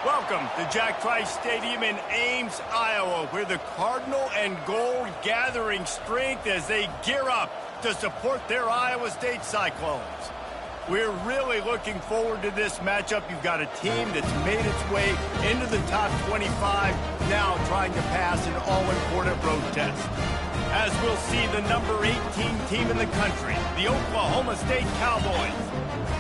Welcome to Jack Trice Stadium in Ames, Iowa, where the Cardinal and Gold gathering strength as they gear up to support their Iowa State Cyclones. We're really looking forward to this matchup. You've got a team that's made its way into the top 25, now trying to pass an all-important road test. As we'll see the number 18 team in the country, the Oklahoma State Cowboys,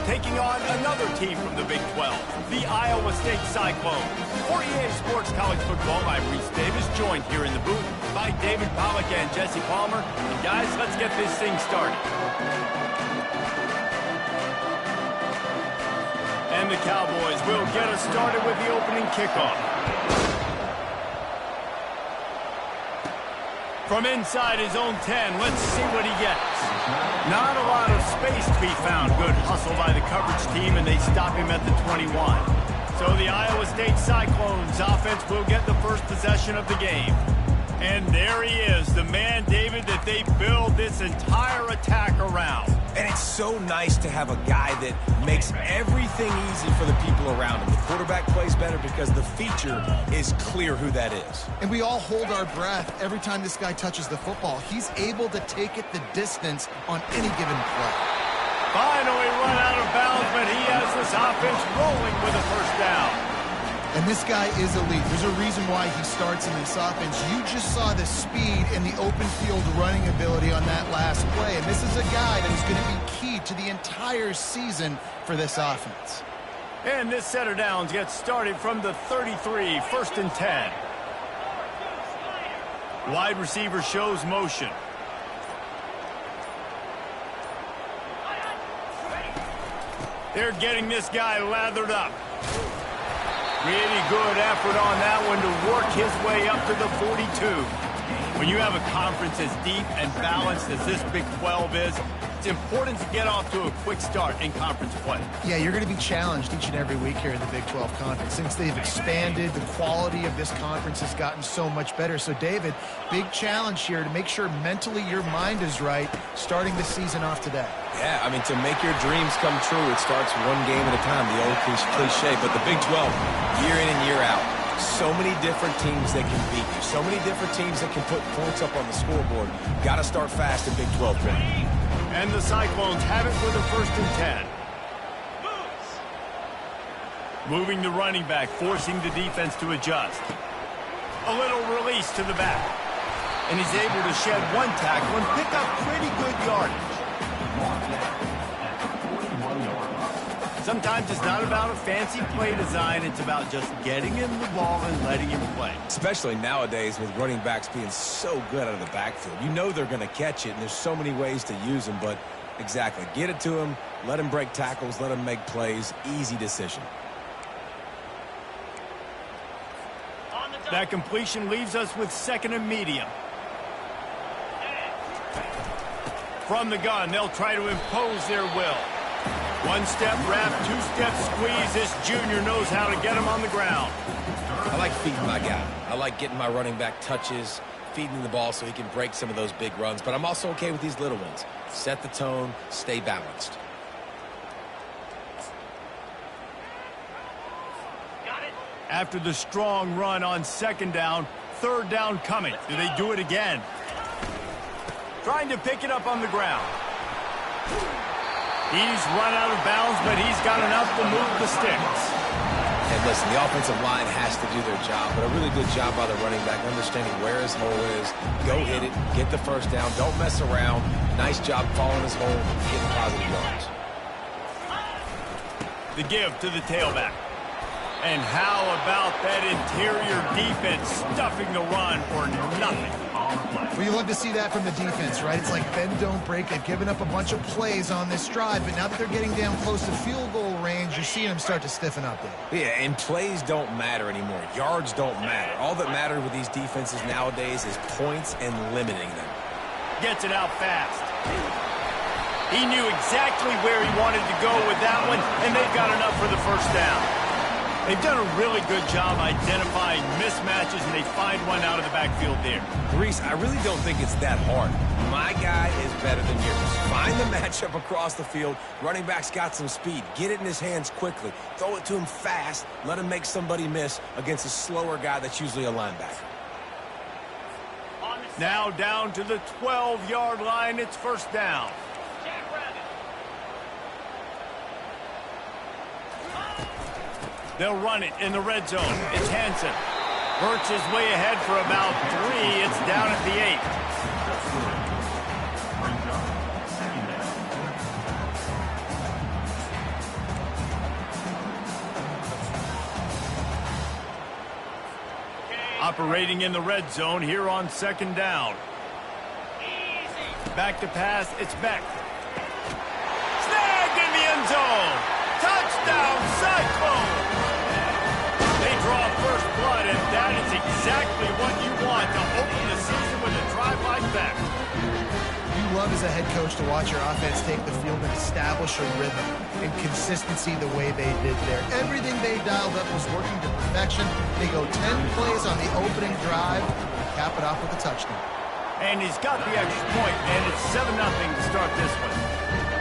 taking on another team from the Big 12, the Iowa State Cyclones. For EA Sports College Football, I'm Reese Davis, joined here in the booth by David Pollack and Jesse Palmer. And guys, let's get this thing started. And the Cowboys will get us started with the opening kickoff. From inside his own 10, let's see what he gets. Not a lot of space to be found. Good hustle by the coverage team, and they stop him at the 21. So the Iowa State Cyclones offense will get the first possession of the game. And there he is, the man, David, that they build this entire attack around. And it's so nice to have a guy that makes everything easy for the people around him. The quarterback plays better because the feature is clear who that is. And we all hold our breath every time this guy touches the football. He's able to take it the distance on any given play. Finally run out of bounds, but he has this offense rolling with a first down. And this guy is elite. There's a reason why he starts in this offense. You just saw the speed and the open field running ability on that last play. And this is a guy that is going to be key to the entire season for this offense. And this set of downs gets started from the 33, first and 10. Wide receiver shows motion. They're getting this guy lathered up. Really good effort on that one to work his way up to the 42. When you have a conference as deep and balanced as this Big 12 is, it's important to get off to a quick start in conference play. Yeah, you're going to be challenged each and every week here in the Big 12 Conference. Since they've expanded, the quality of this conference has gotten so much better. So, David, big challenge here to make sure mentally your mind is right starting the season off today. Yeah, I mean, to make your dreams come true, it starts one game at a time, the old cliche. But the Big 12, year in and year out, so many different teams that can beat you, so many different teams that can put points up on the scoreboard. Got to start fast in Big 12 play. And the Cyclones have it with a first and 10. Moving the running back, forcing the defense to adjust. A little release to the back. And he's able to shed one tackle and pick up pretty good yardage. Sometimes it's not about a fancy play design. It's about just getting him the ball and letting him play. Especially nowadays with running backs being so good out of the backfield. You know they're going to catch it, and there's so many ways to use them. But exactly, get it to him, let him break tackles, let him make plays. Easy decision. That completion leaves us with second and medium. From the gun, they'll try to impose their will. One-step wrap, two-step squeeze. This junior knows how to get him on the ground. I like feeding my guy. I like getting my running back touches, feeding the ball so he can break some of those big runs. But I'm also okay with these little ones. Set the tone, stay balanced. After the strong run on second down, third down coming. Do they do it again? Trying to pick it up on the ground. He's run out of bounds, but he's got enough to move the sticks. And listen, the offensive line has to do their job, but a really good job by the running back, understanding where his hole is. Go hit it, get the first down, don't mess around. Nice job following his hole, getting positive yards. The give to the tailback. And how about that interior defense stuffing the run for nothing? Well, you love to see that from the defense, right? It's like bend, don't break. They've given up a bunch of plays on this drive, but now that they're getting down close to field goal range, you're seeing them start to stiffen up there. Yeah, and plays don't matter anymore. Yards don't matter. All that matters with these defenses nowadays is points and limiting them. Gets it out fast. He knew exactly where he wanted to go with that one, and they've got enough for the first down. They've done a really good job identifying mismatches, and they find one out of the backfield there. Reese, I really don't think it's that hard. My guy is better than yours. Find the matchup across the field. Running back's got some speed. Get it in his hands quickly. Throw it to him fast. Let him make somebody miss against a slower guy that's usually a linebacker. Now down to the 12-yard line. It's first down. They'll run it in the red zone. It's Hansen. Works his way ahead for about 3. It's down at the 8. Operating in the red zone here on second down. Back to pass. It's Beck. Snagged in the end zone. Touchdown, Cyclone. They draw first blood, and that is exactly what you want to open the season with a drive like that. You love as a head coach to watch your offense take the field and establish a rhythm and consistency the way they did there. Everything they dialed up was working to perfection. They go 10 plays on the opening drive and cap it off with a touchdown. And he's got the extra point, and it's 7-0 to start this one.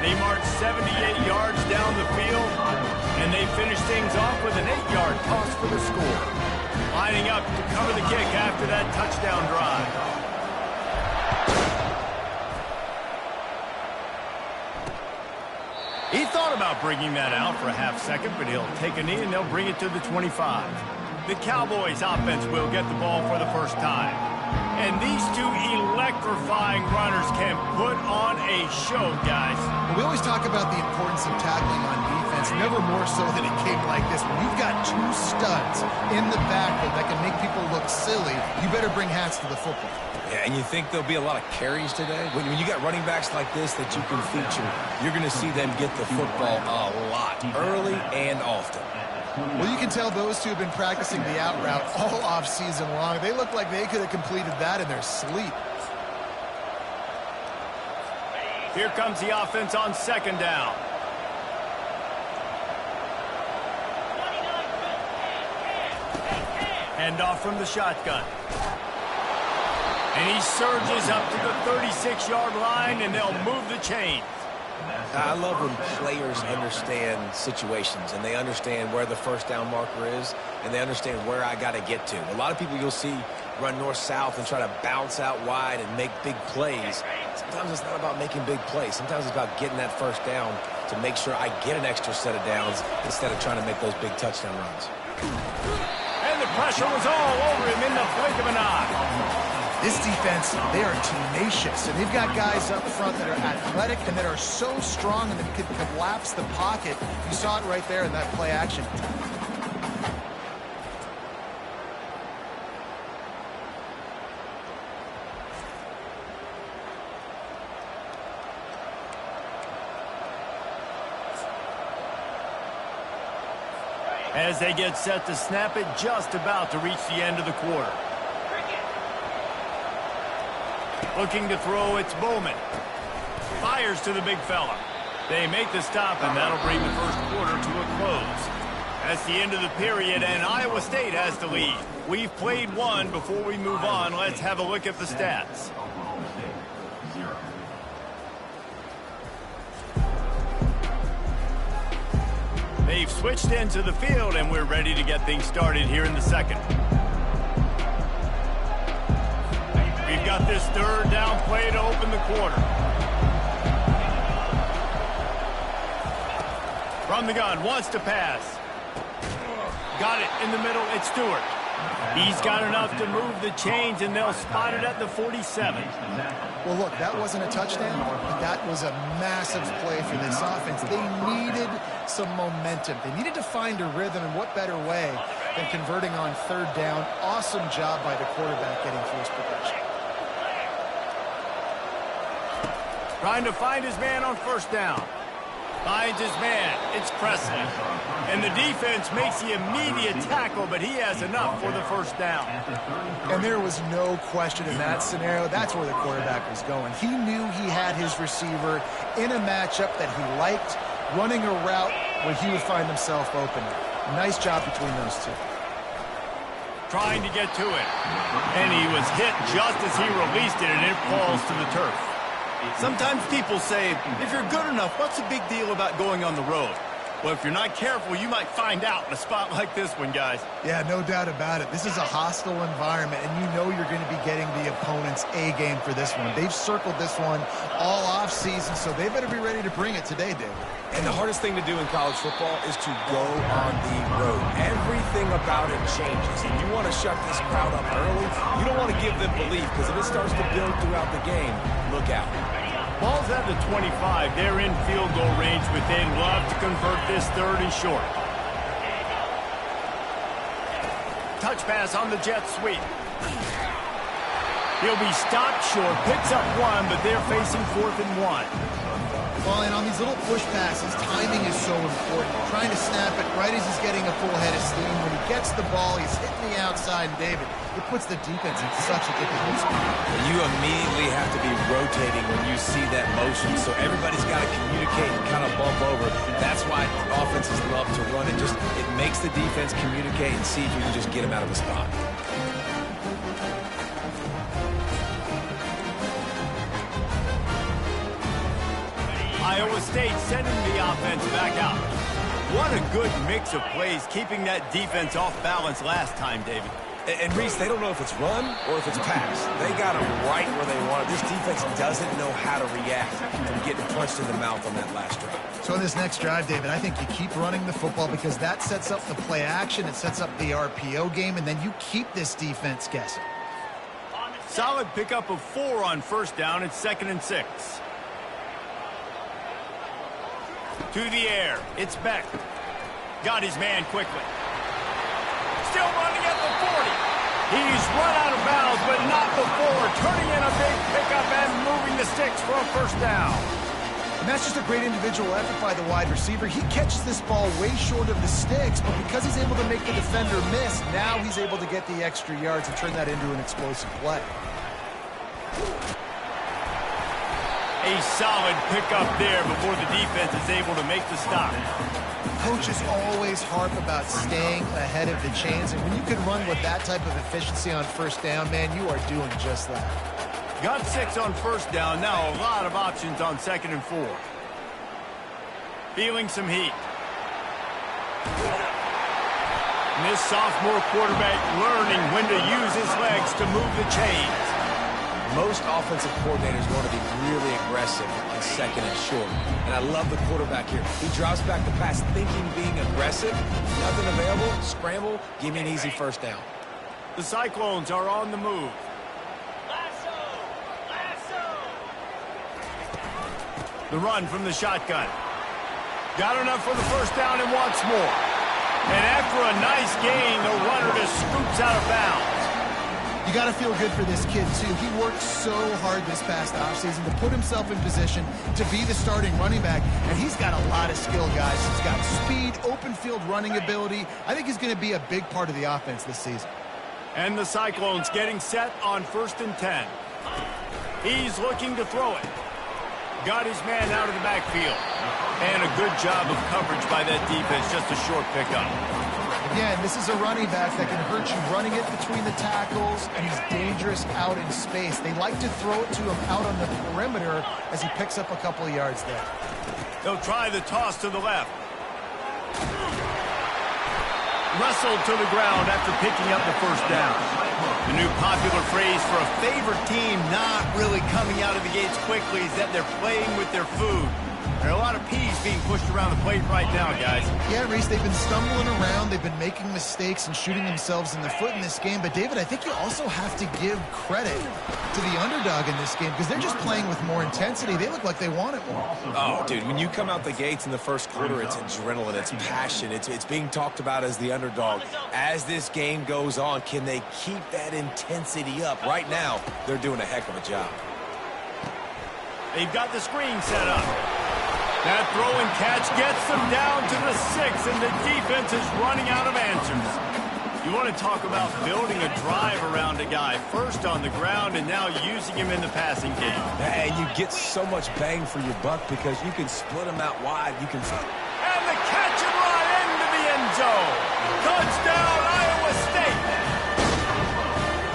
They march 78 yards down the field, and they finish things off with an 8-yard toss for the score. Lining up to cover the kick after that touchdown drive. He thought about bringing that out for a half second, but he'll take a knee and they'll bring it to the 25. The Cowboys offense will get the ball for the first time. And these two electrifying runners can put on a show, guys. We always talk about the importance of tackling on defense, never more so than it came like this. When you've got two studs in the backfield that can make people look silly, you better bring hats to the football. Yeah, and you think there'll be a lot of carries today? When you got running backs like this that you can feature, you're going to see them get the football a lot, early and often. Well, you can tell those two have been practicing the out route all off-season long. They look like they could have completed that in their sleep. Here comes the offense on second down. Hand off from the shotgun. And he surges up to the 36-yard line, and they'll move the chains. I love when players understand situations and they understand where the first down marker is and they understand where I got to get to. A lot of people you'll see run north-south and try to bounce out wide and make big plays. Sometimes it's not about making big plays. Sometimes it's about getting that first down to make sure I get an extra set of downs instead of trying to make those big touchdown runs. And the pressure was all over him in the blink of an eye. This defense, they are tenacious, and they've got guys up front that are athletic and that are so strong and that can collapse the pocket. You saw it right there in that play action. As they get set to snap it, just about to reach the end of the quarter. Looking to throw, it's Bowman. Fires to the big fella. They make the stop, and that'll bring the first quarter to a close. That's the end of the period, and Iowa State has the lead. We've played one. Before we move on, let's have a look at the stats. They've switched into the field, and we're ready to get things started here in the second. We've got this third down play to open the quarter. From the gun, wants to pass. Got it in the middle, it's Stewart. He's got enough to move the chains, and they'll spot it at the 47. Well, look, that wasn't a touchdown, but that was a massive play for this offense. They needed some momentum. They needed to find a rhythm, and what better way than converting on third down. Awesome job by the quarterback getting first progression. Trying to find his man on first down. Finds his man. It's Presley. And the defense makes the immediate tackle, but he has enough for the first down. And there was no question in that scenario. That's where the quarterback was going. He knew he had his receiver in a matchup that he liked, running a route where he would find himself open. Nice job between those two. Trying to get to it. And he was hit just as he released it, and it falls to the turf. Sometimes people say, if you're good enough, what's the big deal about going on the road? Well, if you're not careful, you might find out in a spot like this one, guys. Yeah, no doubt about it. This is a hostile environment, and you know you're going to be getting the opponent's A game for this one. They've circled this one all offseason, so they better be ready to bring it today, David. And the hardest thing to do in college football is to go on the road. Everything about it changes, and you want to shut this crowd up early. You don't want to give them belief, because if it starts to build throughout the game, look out. Ball's at the 25. They're in field goal range, but they'd love to convert this third and short. Touch pass on the jet sweep. He'll be stopped short, picks up one, but they're facing 4th and 1. Well, and on these little push passes, timing is so important. Trying to snap it right as he's getting a full head of steam. When he gets the ball, he's hitting the outside, and David, it puts the defense in such a difficult spot. You immediately have to be rotating when you see that motion, so everybody's got to communicate and kind of bump over. That's why offenses love to run it. It makes the defense communicate and see if you can just get him out of a spot. Iowa State sending the offense back out. What a good mix of plays, keeping that defense off balance last time, David. And Reese, they don't know if it's run or if it's pass. They got them right where they want it. This defense doesn't know how to react from getting punched in the mouth on that last drive. So in this next drive, David, I think you keep running the football because that sets up the play action, it sets up the RPO game, and then you keep this defense guessing. Solid pickup of 4 on first down. It's 2nd and 6. To the air. It's Beck. Got his man quickly. Still running at the 40. He's run out of bounds, but not before. Turning in a big pickup and moving the sticks for a first down. And that's just a great individual effort by the wide receiver. He catches this ball way short of the sticks, but because he's able to make the defender miss, now he's able to get the extra yards and turn that into an explosive play. A solid pickup there before the defense is able to make the stop. Coaches always harp about staying ahead of the chains, and when you can run with that type of efficiency on first down, man, you are doing just that. Got 6 on first down. Now a lot of options on 2nd and 4. Feeling some heat. And this sophomore quarterback learning when to use his legs to move the chains. Most offensive coordinators want to be really aggressive in 2nd and short. And I love the quarterback here. He drops back the pass thinking being aggressive. Nothing available. Scramble. Give me an easy first down. The Cyclones are on the move. The run from the shotgun. Got enough for the first down and wants more. And after a nice gain, the runner just scoops out of bounds. You got to feel good for this kid, too. He worked so hard this past offseason to put himself in position to be the starting running back, and he's got a lot of skill, guys. He's got speed, open field running ability. I think he's going to be a big part of the offense this season. And the Cyclones getting set on 1st and 10. He's looking to throw it. Got his man out of the backfield. And a good job of coverage by that defense, just a short pickup. Again, this is a running back that can hurt you running it between the tackles, and he's dangerous out in space. They like to throw it to him out on the perimeter as he picks up a couple of yards there. They'll try the toss to the left. Wrestled to the ground after picking up the first down. The new popular phrase for a favorite team not really coming out of the gates quickly is that they're playing with their food. There are a lot of peas being pushed around the plate right now, guys. Yeah, Reese, they've been stumbling around. They've been making mistakes and shooting themselves in the foot in this game. But, David, I think you also have to give credit to the underdog in this game because they're just playing with more intensity. They look like they want it more. Oh, dude, when you come out the gates in the first quarter, it's adrenaline, it's passion. It's being talked about as the underdog. As this game goes on, can they keep that intensity up? Right now, they're doing a heck of a job. They've got the screen set up. That throw and catch gets them down to the 6, and the defense is running out of answers. You want to talk about building a drive around a guy, first on the ground and now using him in the passing game. And you get so much bang for your buck because you can split them out wide. You can... And the catch and run into the end zone. Touchdown, Iowa State.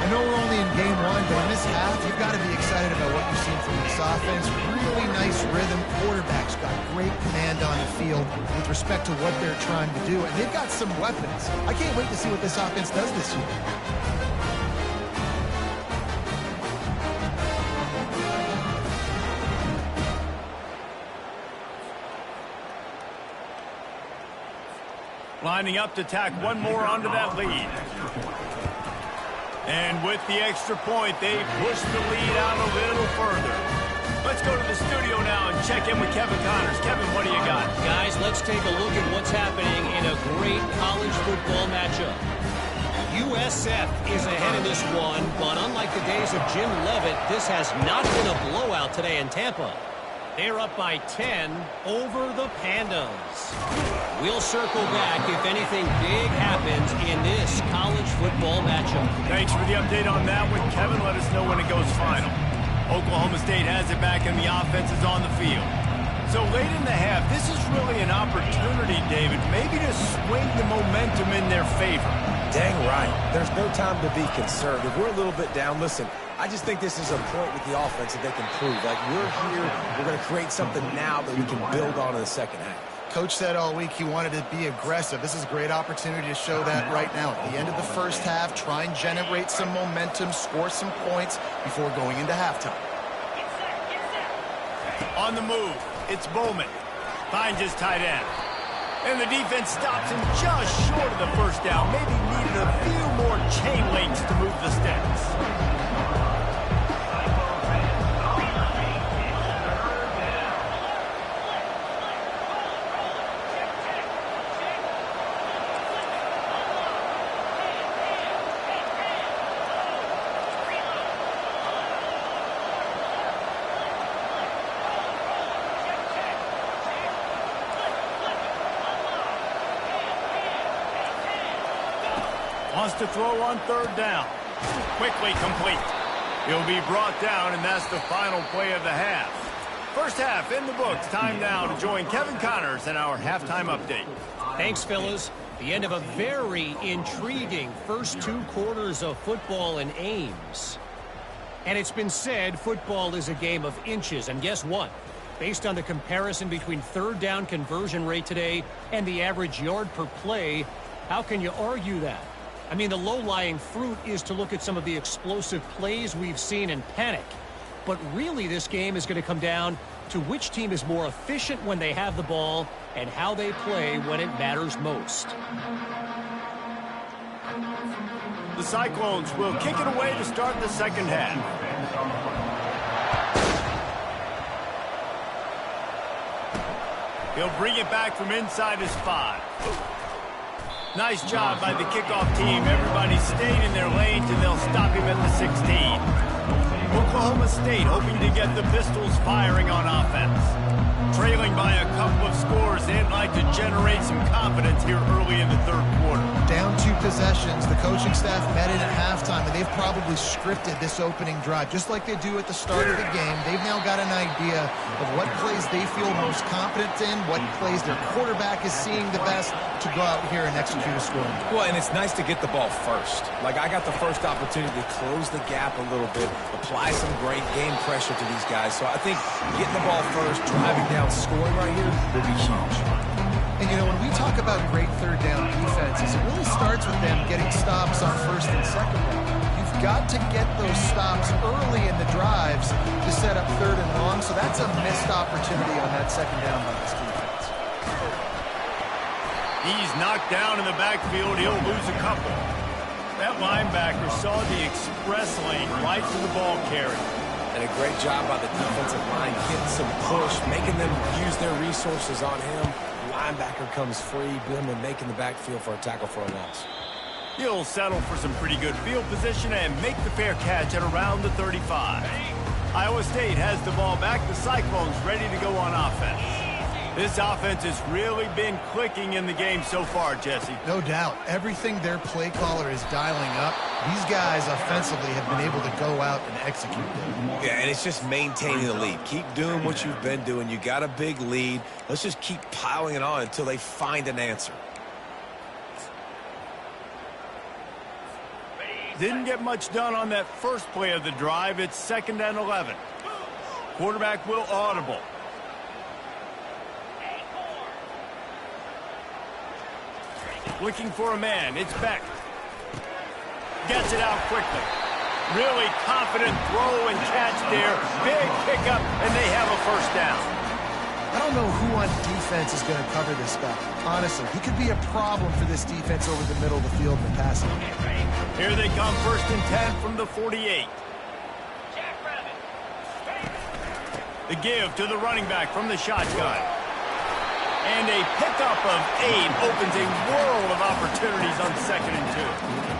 I know we're only in game one, but in this half, you've got to be excited about what you've seen from this offense. Really nice rhythm. Quarterback's got great command on the field with respect to what they're trying to do, and they've got some weapons. I can't wait to see what this offense does this year. Lining up to tack one more onto that lead. And with the extra point, they push the lead out a little further. Let's go to the studio now and check in with Kevin Connors. Kevin, what do you got? Guys, let's take a look at what's happening in a great college football matchup. USF is ahead in this one, but unlike the days of Jim Leavitt, this has not been a blowout today in Tampa. They're up by 10 over the Pandas. We'll circle back if anything big happens in this college football matchup. Thanks for the update on that one, Kevin. Let us know when it goes final. Oklahoma State has it back and the offense is on the field. So late in the half, this is really an opportunity, David, maybe to swing the momentum in their favor. Dang right. There's no time to be conservative. We're a little bit down. Listen, I just think this is a point with the offense that they can prove. Like, we're here, we're going to create something now that we can build on in the second half. Coach said all week he wanted to be aggressive. This is a great opportunity to show that right now. At the end of the first half, try and generate some momentum, score some points before going into halftime. On the move, it's Bowman. Finds his tight end. And the defense stops him just short of the first down. Maybe needed a few more chain links to move the sticks. Wants to throw on third down. Quickly complete. He'll be brought down, and that's the final play of the half. First half in the books. Time now to join Kevin Connors in our halftime update. Thanks, fellas. The end of a very intriguing first two quarters of football in Ames. And it's been said football is a game of inches. And guess what? Based on the comparison between third down conversion rate today and the average yard per play, how can you argue that? I mean, the low-lying fruit is to look at some of the explosive plays we've seen and panic. But really, this game is going to come down to which team is more efficient when they have the ball and how they play when it matters most. The Cyclones will kick it away to start the second half. He'll bring it back from inside his 5. Nice job by the kickoff team. Everybody stayed in their lanes, and they'll stop him at the 16. Oklahoma State hoping to get the Pistols firing on offense. Trailing by a couple of scores, they'd like to generate some confidence here early in the third quarter. Down 2 possessions. The coaching staff met in at halftime, and they've probably scripted this opening drive. Just like they do at the start of the game, they've now got an idea of what plays they feel most confident in, what plays their quarterback is seeing the best to go out here and execute a score. Well, and it's nice to get the ball first. Like, I got the first opportunity to close the gap a little bit, apply some great game pressure to these guys. So I think getting the ball first, driving down, scoring right here will be huge. And, you know, when we talk about great third down defenses, it really starts with them getting stops on first and second down. You've got to get those stops early in the drives to set up third and long, so that's a missed opportunity on that second down by this defense. He's knocked down in the backfield. He'll lose a couple. That linebacker saw the express lane right to the ball carrier. And a great job by the defensive line getting some push, making them use their resources on him. Linebacker comes free, boom, and making the backfield for a tackle for a loss. He'll settle for some pretty good field position and make the fair catch at around the 35. Iowa State has the ball back. The Cyclones ready to go on offense. This offense has really been clicking in the game so far, Jesse. No doubt. Everything their play caller is dialing up, these guys offensively have been able to go out and execute them. Yeah, and it's just maintaining the lead. Keep doing what you've been doing. You got a big lead. Let's just keep piling it on until they find an answer. didn't get much done on that first play of the drive. It's 2nd and 11. Quarterback will audible. Looking for a man. It's Beck. Gets it out quickly. Really confident throw and catch there. Big pickup, and they have a first down. I don't know who on defense is going to cover this guy. Honestly, he could be a problem for this defense over the middle of the field in the passing. Here they come, 1st and 10 from the 48. The give to the running back from the shotgun. And a pickup of 8 opens a world of opportunities on 2nd and 2.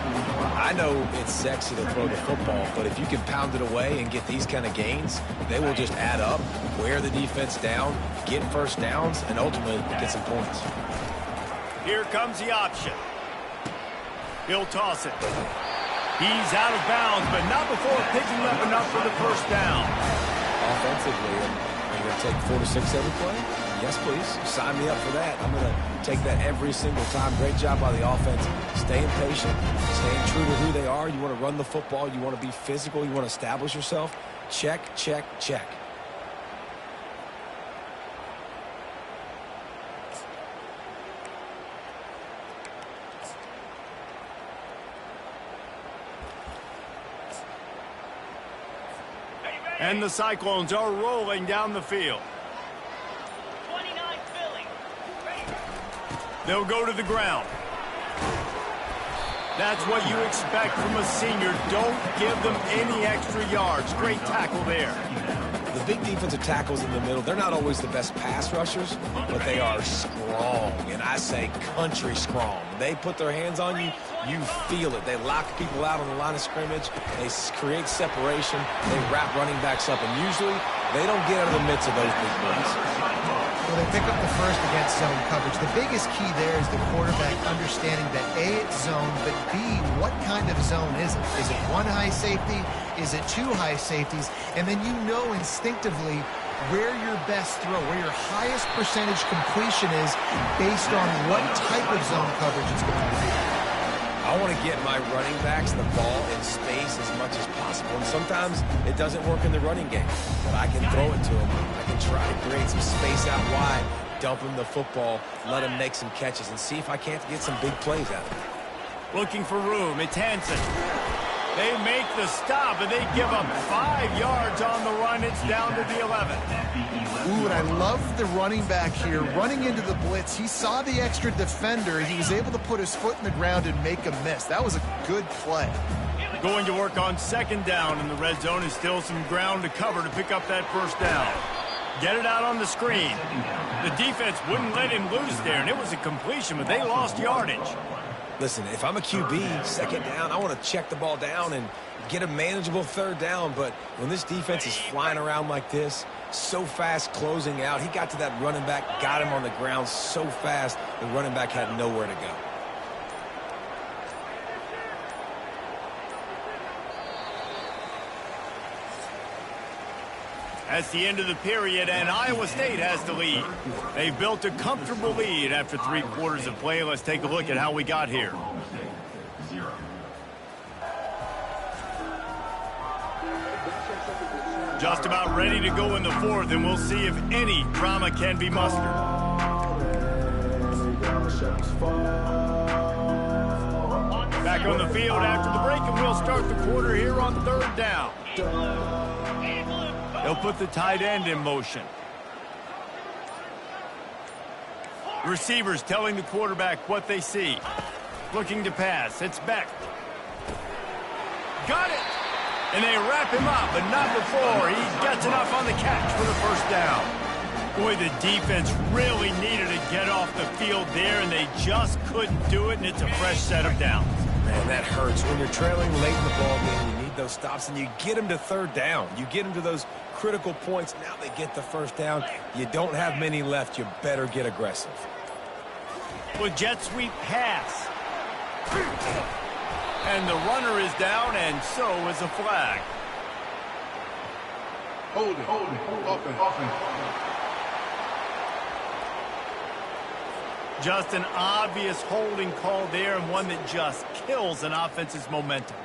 I know it's sexy to throw the football, but if you can pound it away and get these kind of gains, they will just add up, wear the defense down, get first downs, and ultimately get some points. Here comes the option. He'll toss it. He's out of bounds, but not before picking up enough for the first down. Offensively, are you going to take 4 to 6 every play? Yes, please. Sign me up for that. I'm going to take that every single time. Great job by the offense. Staying patient, staying true to who they are. You want to run the football. You want to be physical. You want to establish yourself. Check, check, check. And the Cyclones are rolling down the field. They'll go to the ground. That's what you expect from a senior. Don't give them any extra yards. Great tackle there. The big defensive tackles in the middle, they're not always the best pass rushers, but they are strong, and I say country strong. They put their hands on you, you feel it. They lock people out on the line of scrimmage. They create separation. They wrap running backs up, and usually they don't get out of the midst of those big boys. Well, they pick up the first against zone coverage. The biggest key there is the quarterback understanding that A, it's zone, but B, what kind of zone is it? Is it 1 high safety? Is it 2 high safeties? And then you know instinctively where your best throw, where your highest percentage completion is based on what type of zone coverage it's going to be. I want to get my running backs the ball in space as much as possible. And sometimes it doesn't work in the running game, but I can throw it to them. I can try to create some space out wide, dump them the football, let them make some catches, and see if I can't get some big plays out of it. Looking for room. It's Hansen. They make the stop, and they give up 5 yards on the run. It's down to the 11. Ooh, and I love the running back here. Running into the blitz, he saw the extra defender. He was able to put his foot in the ground and make a miss. That was a good play. Going to work on 2nd down in the red zone, is still some ground to cover to pick up that first down. Get it out on the screen. The defense wouldn't let him lose there, and it was a completion, but they lost yardage. Listen, if I'm a QB, 2nd down, I want to check the ball down and get a manageable 3rd down. But when this defense is flying around like this, so fast closing out, he got to that running back, got him on the ground so fast, the running back had nowhere to go. That's the end of the period, and Iowa State has the lead. They've built a comfortable lead after 3 quarters of play. Let's take a look at how we got here. Just about ready to go in the 4th, and we'll see if any drama can be mustered. Back on the field after the break, and we'll start the quarter here on 3rd down. They'll put the tight end in motion. Receivers telling the quarterback what they see. Looking to pass. It's Beck. Got it! And they wrap him up, but not before he gets enough on the catch for the first down. Boy, the defense really needed to get off the field there, and they just couldn't do it, and it's a fresh set of downs. Man, that hurts. When you're trailing late in the ball game, you need those stops, and you get them to 3rd down. You get them to those critical points. Now they get the first down. You don't have many left. You better get aggressive. With jet sweep pass. And the runner is down, and so is a flag. Hold it. Offense. Just an obvious holding call there, and one that just kills an offense's momentum.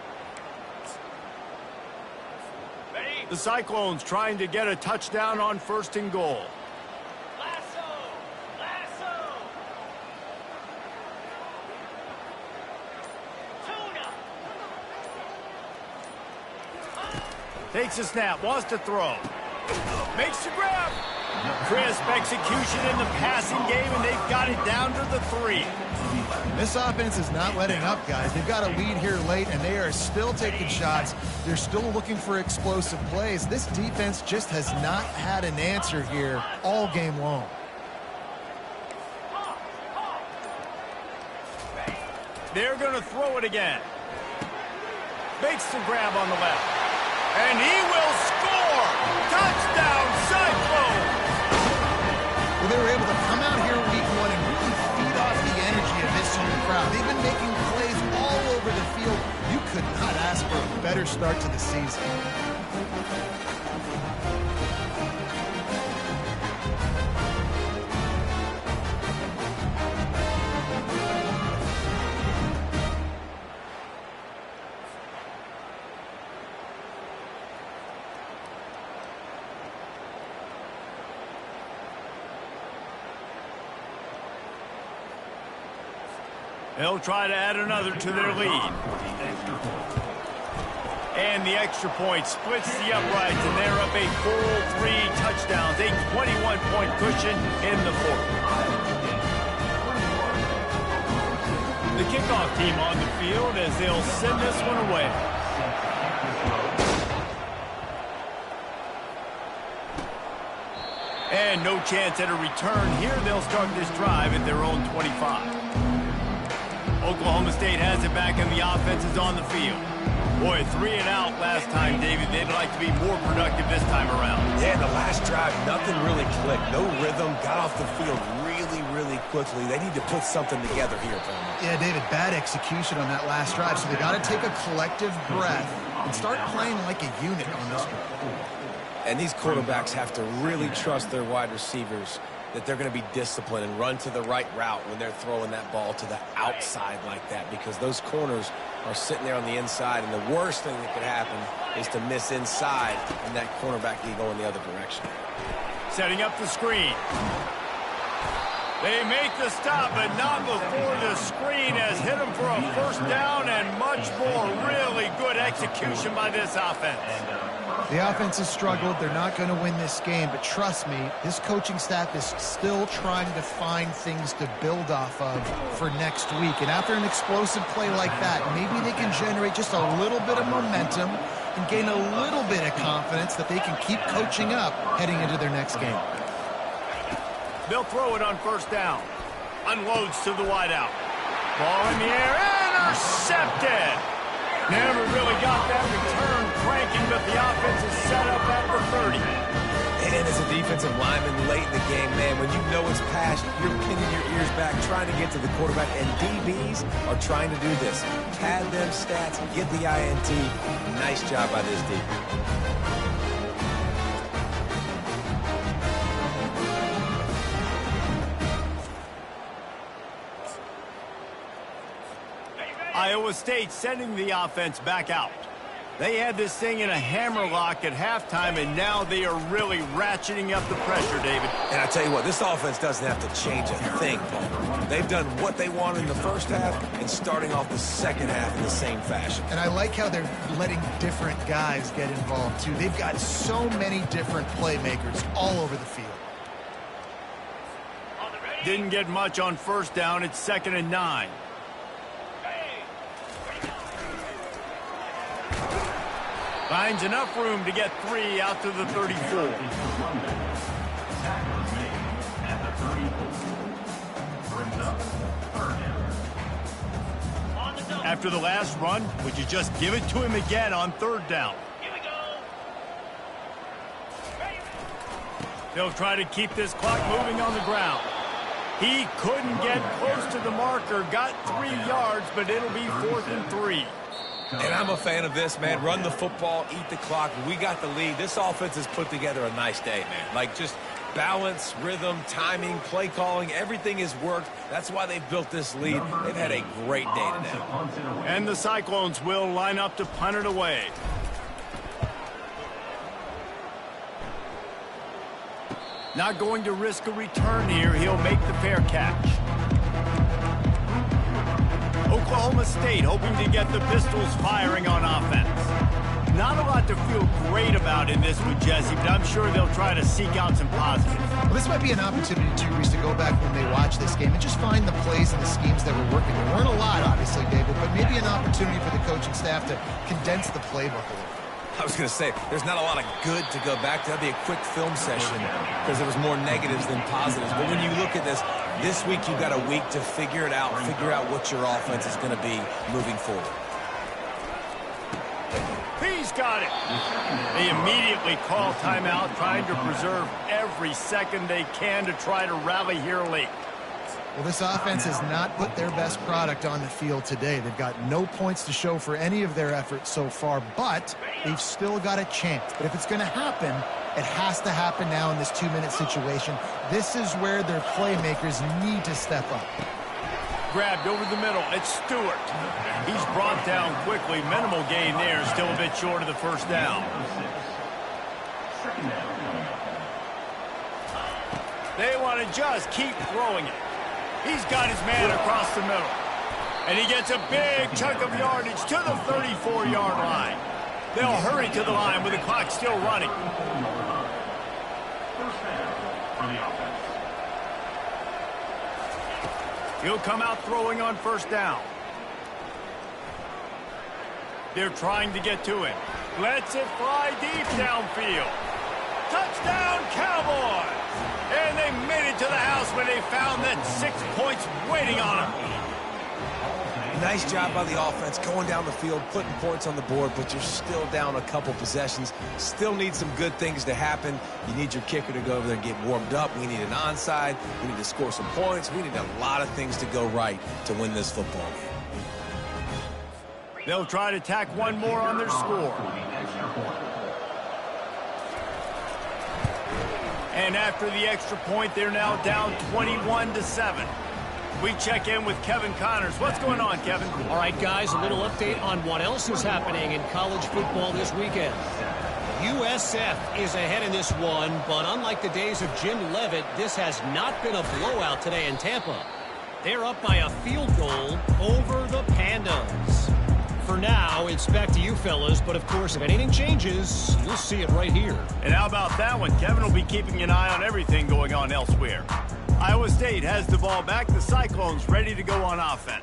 The Cyclones trying to get a touchdown on 1st and goal. Takes a snap, wants to throw. Makes the grab. Crisp execution in the passing game, and they've got it down to the 3. This offense is not letting up, guys. They've got a lead here late, and they are still taking shots. They're still looking for explosive plays. This defense just has not had an answer here all game long. They're going to throw it again. Makes the grab on the left. And he will score! Touchdown, Cyclones! Well, they were able to come out here week 1 and really feed off the energy of this home crowd. They've been making plays all over the field. You could not ask for a better start to the season. They'll try to add another to their lead. And the extra point splits the uprights, and they're up a full 3 touchdowns, a 21-point cushion in the 4th. The kickoff team on the field as they'll send this one away. And no chance at a return here. They'll start this drive at their own 25. Oklahoma State has it back, and the offense is on the field. Boy, 3 and out last time, David. They'd like to be more productive this time around. Yeah, the last drive, nothing really clicked. No rhythm, got off the field really quickly. They need to put something together here, Palmer. Yeah, David, bad execution on that last drive, so they got to take a collective breath and start playing like a unit on this one. And these quarterbacks have to really trust their wide receivers that they're going to be disciplined and run to the right route when they're throwing that ball to the outside like that, because those corners are sitting there on the inside, and the worst thing that could happen is to miss inside, and that cornerback can go in the other direction. Setting up the screen. They make the stop, but not before the screen has hit them for a 1st down and much more. Really good execution by this offense. The offense has struggled. They're not going to win this game, but trust me, this coaching staff is still trying to find things to build off of for next week. And after an explosive play like that, maybe they can generate just a little bit of momentum and gain a little bit of confidence that they can keep coaching up heading into their next game. They'll throw it on 1st down. Unloads to the wideout. Ball in the air, intercepted! Never really got that return cranking, but the offense is set up at the 30. And as a defensive lineman late in the game, man, when you know it's past, you're pinning your ears back, trying to get to the quarterback, and DBs are trying to do this. Pad them stats, get the INT. Nice job by this defense. Iowa State sending the offense back out. They had this thing in a hammerlock at halftime, and now they are really ratcheting up the pressure, David. And I tell you what, this offense doesn't have to change a thing, Paul. They've done what they wanted in the 1st half and starting off the 2nd half in the same fashion. And I like how they're letting different guys get involved, too. They've got so many different playmakers all over the field. Didn't get much on 1st down. It's 2nd and 9. Finds enough room to get 3 out to the 34. After the last run, would you just give it to him again on 3rd down? They'll try to keep this clock moving on the ground. He couldn't get close to the marker, got 3 yards, but it'll be 4th and 3. And I'm a fan of this, man. Run the football, eat the clock. We got the lead. This offense has put together a nice day, man. Like, just balance, rhythm, timing, play calling, everything has worked. That's why they've built this lead. They've had a great day today. And the Cyclones will line up to punt it away. Not going to risk a return here. He'll make the fair catch. Oklahoma State hoping to get the Pistols firing on offense. Not a lot to feel great about in this one, Jesse, but I'm sure they'll try to seek out some positives. Well, this might be an opportunity, too, Reese, to go back when they watch this game and just find the plays and the schemes that were working. There weren't a lot, obviously, David, but maybe an opportunity for the coaching staff to condense the playbook a little. I was going to say, there's not a lot of good to go back to. That'd be a quick film session because there was more negatives than positives. But when you look at this week you've got a week to figure it out, figure out what your offense is going to be moving forward. He's got it. They immediately call timeout, trying to preserve every second they can to try to rally here late. Well, this offense has not put their best product on the field today. They've got no points to show for any of their efforts so far, but they've still got a chance. But if it's going to happen, it has to happen now in this 2-minute situation. This is where their playmakers need to step up. Grabbed over the middle. It's Stewart. He's brought down quickly. Minimal gain there. Still a bit short of the first down. They want to just keep throwing it. He's got his man across the middle. And he gets a big chunk of yardage to the 34-yard line. They'll hurry to the line with the clock still running. He'll come out throwing on first down. They're trying to get to him. Lets it fly deep downfield. Touchdown, Cowboys! And they made it to the house when they found that 6 points waiting on them. Nice job by the offense going down the field, putting points on the board, but you're still down a couple possessions. Still need some good things to happen. You need your kicker to go over there and get warmed up. We need an onside. We need to score some points. We need a lot of things to go right to win this football game. They'll try to tack one more on their score. And after the extra point, they're now down 21-7. We check in with Kevin Connors. What's going on, Kevin? All right, guys, a little update on what else is happening in college football this weekend. USF is ahead in this one, but unlike the days of Jim Leavitt, this has not been a blowout today in Tampa. They're up by a field goal over the Pandas. For now, it's back to you fellas, but of course, if anything changes, you'll see it right here. And how about that one? Kevin will be keeping an eye on everything going on elsewhere. Iowa State has the ball back. The Cyclones ready to go on offense.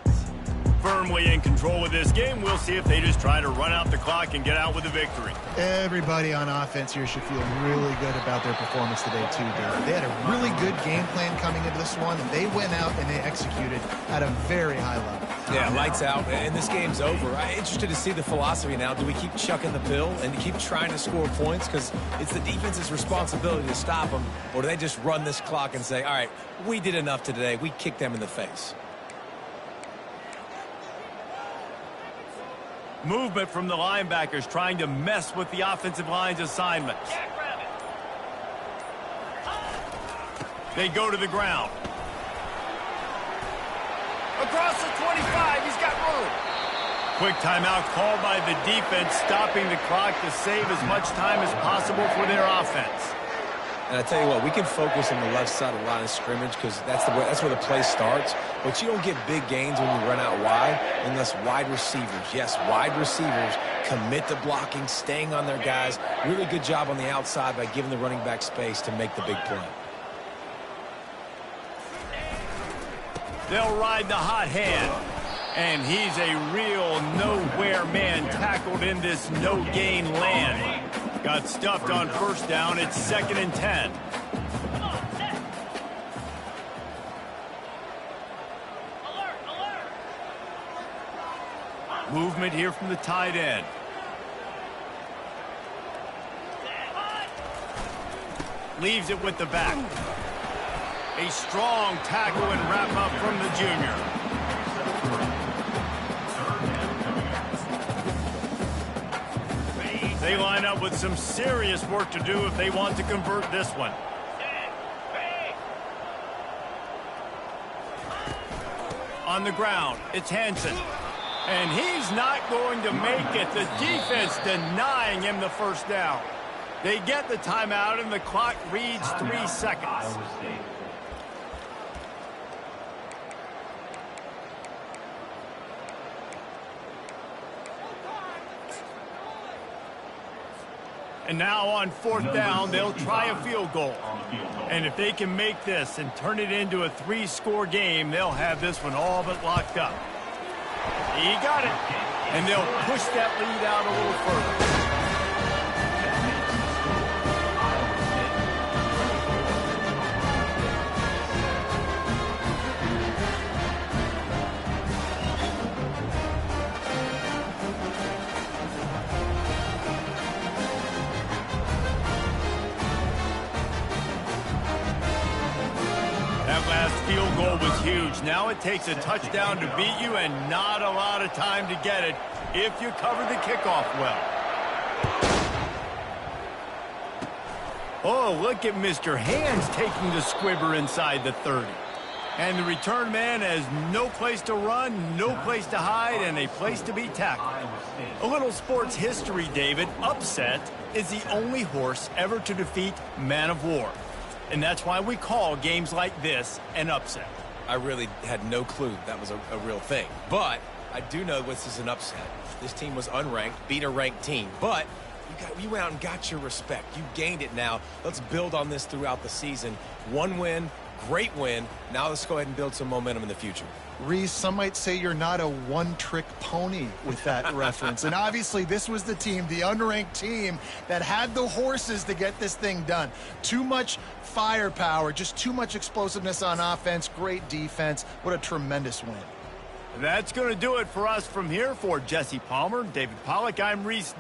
Firmly in control of this game. We'll see if they just try to run out the clock and get out with a victory. Everybody on offense here should feel really good about their performance today, too, David. They had a really good game plan coming into this one, and they went out and they executed at a very high level. Yeah, lights out, and this game's over. I'm interested to see the philosophy now. Do we keep chucking the pill and keep trying to score points? Because it's the defense's responsibility to stop them, or do they just run this clock and say, all right, we did enough today. We kicked them in the face. Movement from the linebackers trying to mess with the offensive line's assignments. They go to the ground. Across the 25, he's got room. Quick timeout called by the defense, stopping the clock to save as much time as possible for their offense. And I tell you what, we can focus on the left side of the line of scrimmage because that's where the play starts. But you don't get big gains when you run out wide unless wide receivers, yes, wide receivers commit to blocking, staying on their guys. Really good job on the outside by giving the running back space to make the big play. They'll ride the hot hand. And he's a real nowhere man tackled in this no-gain land. Got stuffed on first down. It's 2nd and 10. Movement here from the tight end. Leaves it with the back. A strong tackle and wrap up from the junior. They line up with some serious work to do if they want to convert this one. On the ground, it's Hansen. And he's not going to make it. The defense denying him the first down. They get the timeout, and the clock reads 3 seconds. And now on 4th down, they'll try a field goal. And if they can make this and turn it into a 3-score game, they'll have this one all but locked up. He got it. And they'll push that lead out a little further. That last field goal was huge. Now it takes a touchdown to beat you and not a lot of time to get it if you cover the kickoff well. Oh, look at Mr. Hands taking the squibber inside the 30. And the return man has no place to run, no place to hide, and a place to be tackled. A little sports history, David. Upset is the only horse ever to defeat Man of War. And that's why we call games like this an upset. I really had no clue that was a real thing. But I do know this is an upset. This team was unranked, beat a ranked team. But you went out and got your respect. You gained it now. Let's build on this throughout the season. One win, great win. Now let's go ahead and build some momentum in the future. Reese, some might say you're not a one-trick pony with that reference. And obviously, this was the team, the unranked team, that had the horses to get this thing done. Too much firepower, just too much explosiveness on offense, great defense. What a tremendous win. That's going to do it for us from here. For Jesse Palmer, David Pollack, I'm Reese